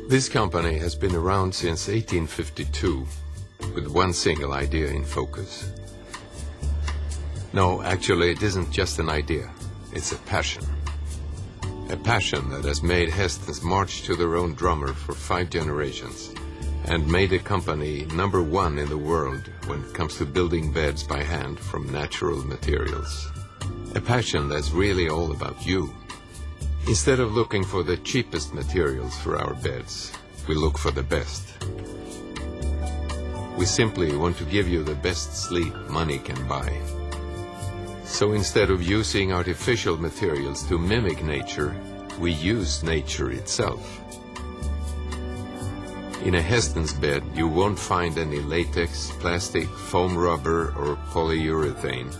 This company has been around since 1852, with one single idea in focus. No, actually, it isn't just an idea. It's a passion. A passion that has made Hästens march to their own drummer for 5 generations and made the company #1 in the world when it comes to building beds by hand from natural materials. A passion that's really all about you. Instead of looking for the cheapest materials for our beds, we look for the best. We simply want to give you the best sleep money can buy. So instead of using artificial materials to mimic nature, we use nature itself. In a Hästens bed, you won't find any latex, plastic, foam rubber, or polyurethane.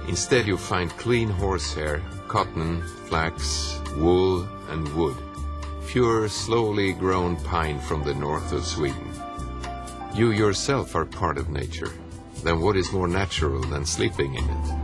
Instead, you find clean horsehair, cotton, flax, wool, and wood. Pure, slowly grown pine from the north of Sweden. You yourself are part of nature. Then what is more natural than sleeping in it?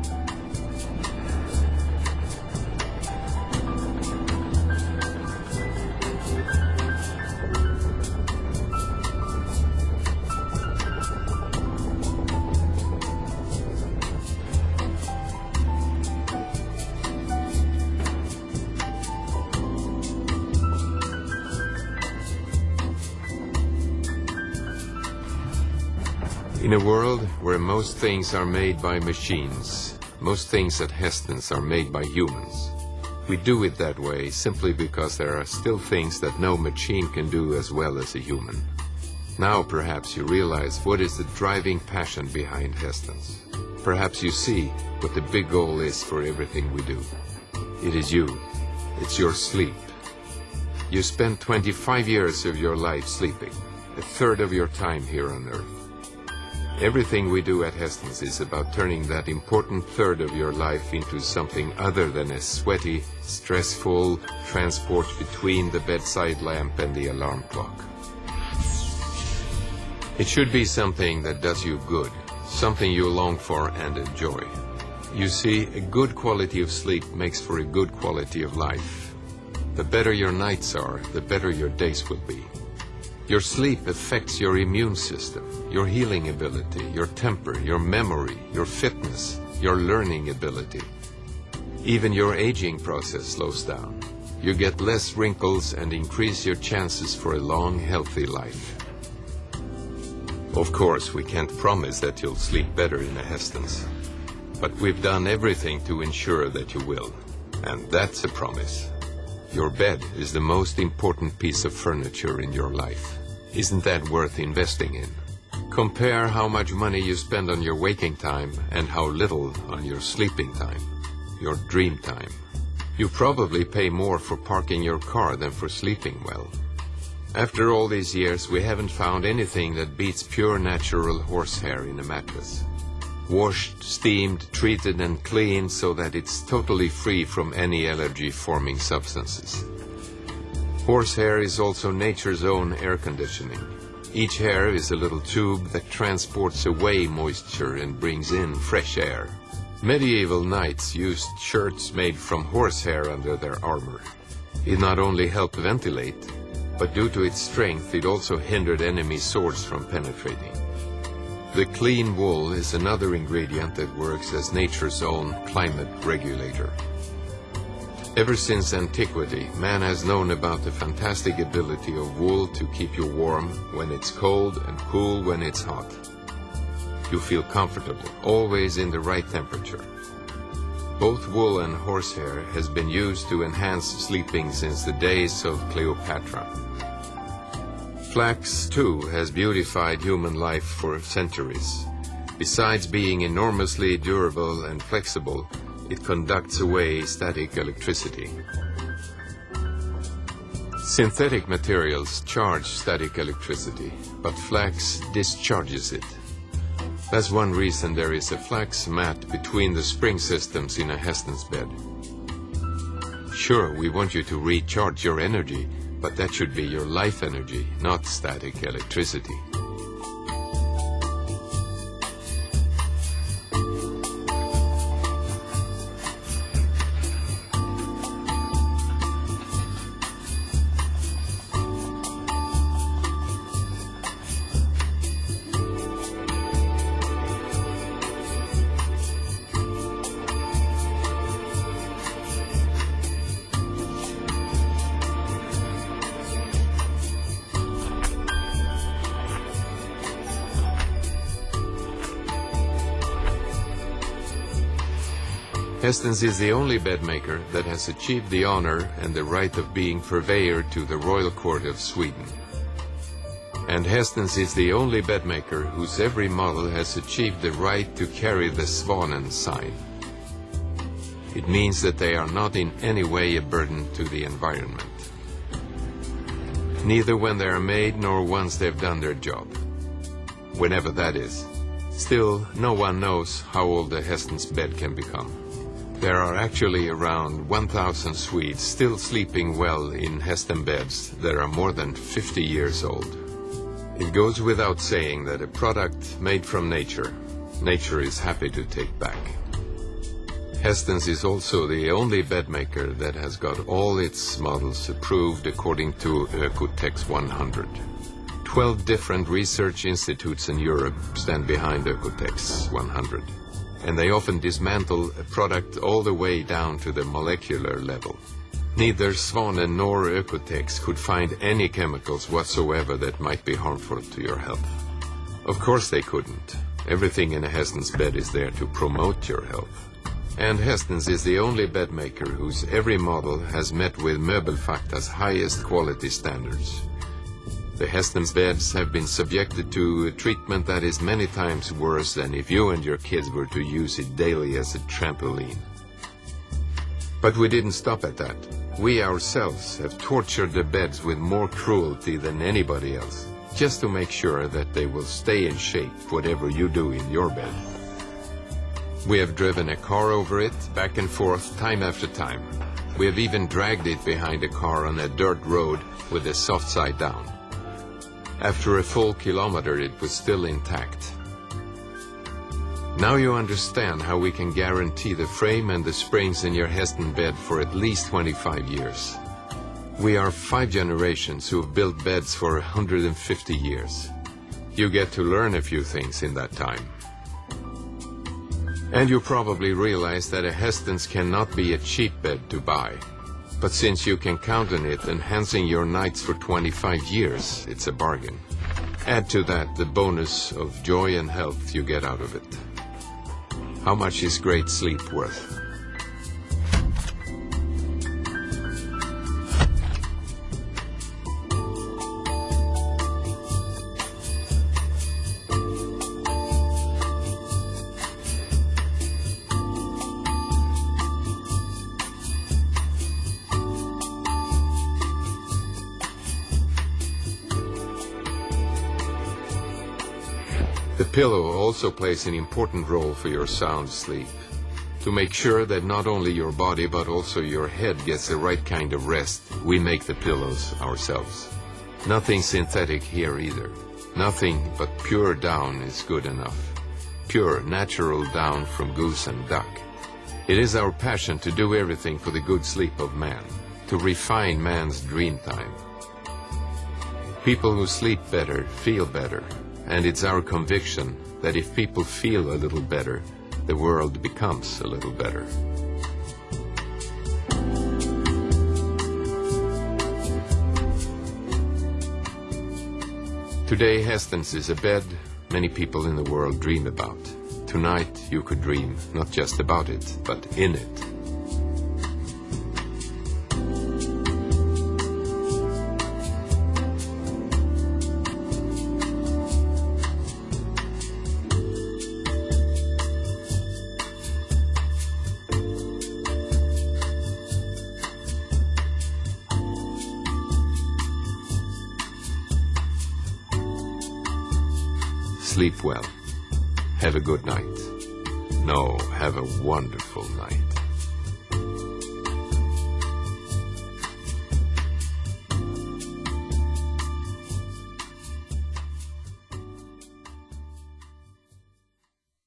In a world where most things are made by machines, most things at Hästens are made by humans. We do it that way simply because there are still things that no machine can do as well as a human. Now perhaps you realize what is the driving passion behind Hästens. Perhaps you see what the big goal is for everything we do. It is you. It's your sleep. You spend 25 years of your life sleeping, 1/3 of your time here on Earth. Everything we do at Hästens is about turning that important 1/3 of your life into something other than a sweaty, stressful transport between the bedside lamp and the alarm clock. It should be something that does you good, something you long for and enjoy. You see, a good quality of sleep makes for a good quality of life. The better your nights are, the better your days will be. Your sleep affects your immune system, your healing ability, your temper, your memory, your fitness, your learning ability. Even your aging process slows down. You get less wrinkles and increase your chances for a long, healthy life. Of course, we can't promise that you'll sleep better in a Hästens, but we've done everything to ensure that you will, and that's a promise. Your bed is the most important piece of furniture in your life. Isn't that worth investing in? Compare how much money you spend on your waking time and how little on your sleeping time, your dream time. You probably pay more for parking your car than for sleeping well. After all these years, we haven't found anything that beats pure natural horsehair in a mattress. Washed, steamed, treated and cleaned so that it's totally free from any allergy-forming substances. Horsehair is also nature's own air conditioning. Each hair is a little tube that transports away moisture and brings in fresh air. Medieval knights used shirts made from horsehair under their armor. It not only helped ventilate, but due to its strength it also hindered enemy swords from penetrating. The clean wool is another ingredient that works as nature's own climate regulator. Ever since antiquity, man has known about the fantastic ability of wool to keep you warm when it's cold and cool when it's hot. You feel comfortable, always in the right temperature. Both wool and horsehair has been used to enhance sleeping since the days of Cleopatra. Flax, too, has beautified human life for centuries. Besides being enormously durable and flexible, it conducts away static electricity. Synthetic materials charge static electricity, but flax discharges it. That's one reason there is a flax mat between the spring systems in a Hästens bed. Sure, we want you to recharge your energy, but that should be your life energy, not static electricity. Hästens is the only bed maker that has achieved the honor and the right of being purveyor to the royal court of Sweden. And Hästens is the only bed maker whose every model has achieved the right to carry the Svanen sign. It means that they are not in any way a burden to the environment. Neither when they are made nor once they've done their job. Whenever that is. Still, no one knows how old a Hästens bed can become. There are actually around 1,000 Swedes still sleeping well in Hästen beds that are more than 50 years old. It goes without saying that a product made from nature, nature is happy to take back. Hästens is also the only bed maker that has got all its models approved according to Ökotex 100. 12 different research institutes in Europe stand behind Ökotex 100. And they often dismantle a product all the way down to the molecular level. Neither Svanen nor Ökotex could find any chemicals whatsoever that might be harmful to your health. Of course they couldn't. Everything in a Hästens bed is there to promote your health. And Hästens is the only bed maker whose every model has met with Möbelfakta's highest quality standards. The Hästens beds have been subjected to a treatment that is many times worse than if you and your kids were to use it daily as a trampoline. But we didn't stop at that. We ourselves have tortured the beds with more cruelty than anybody else, just to make sure that they will stay in shape whatever you do in your bed. We have driven a car over it, back and forth, time after time. We have even dragged it behind a car on a dirt road with the soft side down. After a full kilometer, it was still intact. Now you understand how we can guarantee the frame and the springs in your Hästen bed for at least 25 years. We are 5 generations who have built beds for 150 years. You get to learn a few things in that time. And you probably realize that a Hästens cannot be a cheap bed to buy. But since you can count on it enhancing your nights for 25 years, it's a bargain. Add to that the bonus of joy and health you get out of it. How much is great sleep worth? The pillow also plays an important role for your sound sleep. To make sure that not only your body but also your head gets the right kind of rest, we make the pillows ourselves. Nothing synthetic here either. Nothing but pure down is good enough. Pure, natural down from goose and duck. It is our passion to do everything for the good sleep of man, to refine man's dream time. People who sleep better feel better. And it's our conviction that if people feel a little better, the world becomes a little better. Today, Hästens is a bed many people in the world dream about. Tonight, you could dream not just about it, but in it. Sleep well. Have a good night. No, have a wonderful night.